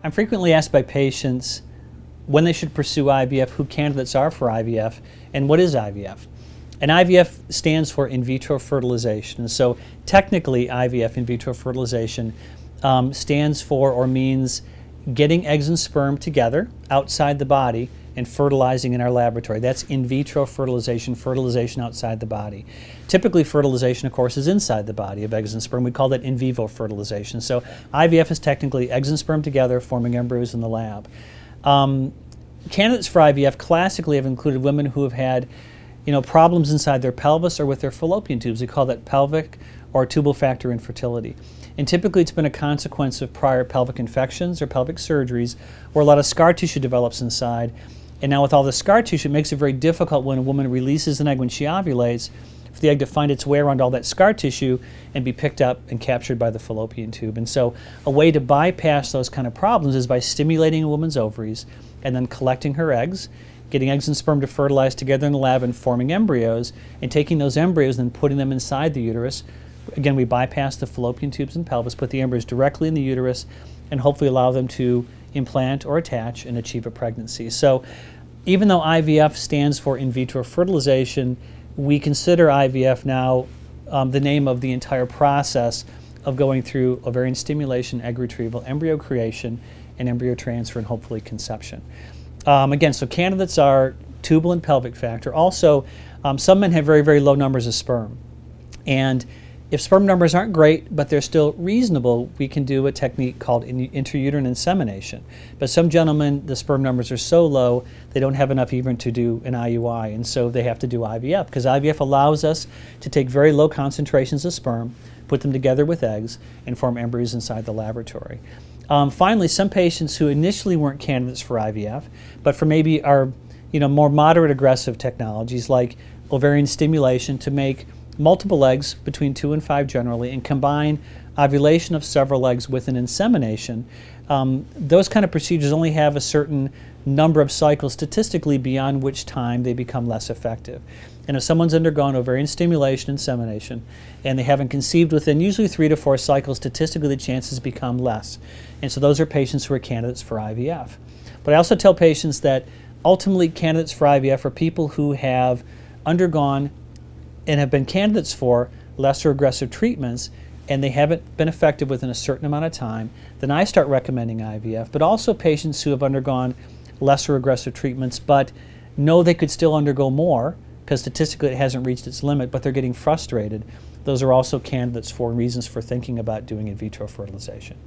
I'm frequently asked by patients when they should pursue IVF, who candidates are for IVF, and what is IVF. And IVF stands for in vitro fertilization. And so technically IVF, in vitro fertilization, stands for or means getting eggs and sperm together outside the body and fertilizing in our laboratory. That's in vitro fertilization, fertilization outside the body. Typically fertilization, of course, is inside the body of eggs and sperm. We call that in vivo fertilization. So IVF is technically eggs and sperm together forming embryos in the lab. Candidates for IVF classically have included women who have had problems inside their pelvis or with their fallopian tubes. We call that pelvic or tubal factor infertility. And typically it's been a consequence of prior pelvic infections or pelvic surgeries where a lot of scar tissue develops inside. And now with all the scar tissue, it makes it very difficult when a woman releases an egg when she ovulates for the egg to find its way around all that scar tissue and be picked up and captured by the fallopian tube. And so a way to bypass those kind of problems is by stimulating a woman's ovaries and then collecting her eggs, getting eggs and sperm to fertilize together in the lab and forming embryos, and taking those embryos and putting them inside the uterus. Again, we bypass the fallopian tubes and pelvis, put the embryos directly in the uterus, and hopefully allow them to implant or attach and achieve a pregnancy. So even though IVF stands for in vitro fertilization, we consider IVF now the name of the entire process of going through ovarian stimulation, egg retrieval, embryo creation, and embryo transfer, and hopefully conception. Again, so candidates are tubal and pelvic factor. Also, some men have very, very low numbers of sperm. And if sperm numbers aren't great, but they're still reasonable, we can do a technique called intrauterine insemination. But some gentlemen, the sperm numbers are so low, they don't have enough even to do an IUI, and so they have to do IVF, because IVF allows us to take very low concentrations of sperm, put them together with eggs, and form embryos inside the laboratory. Finally, some patients who initially weren't candidates for IVF, but for maybe our more moderate aggressive technologies like ovarian stimulation to make multiple eggs, between 2 and 5 generally, and combine ovulation of several eggs with an insemination. Those kind of procedures only have a certain number of cycles statistically beyond which time they become less effective. And if someone's undergone ovarian stimulation, insemination, and they haven't conceived within usually 3 to 4 cycles, statistically the chances become less. And so those are patients who are candidates for IVF. But I also tell patients that ultimately candidates for IVF are people who have undergone and have been candidates for lesser aggressive treatments, and they haven't been effective within a certain amount of time, then I start recommending IVF. But also patients who have undergone lesser aggressive treatments but know they could still undergo more because statistically it hasn't reached its limit, but they're getting frustrated. Those are also candidates for reasons for thinking about doing in vitro fertilization.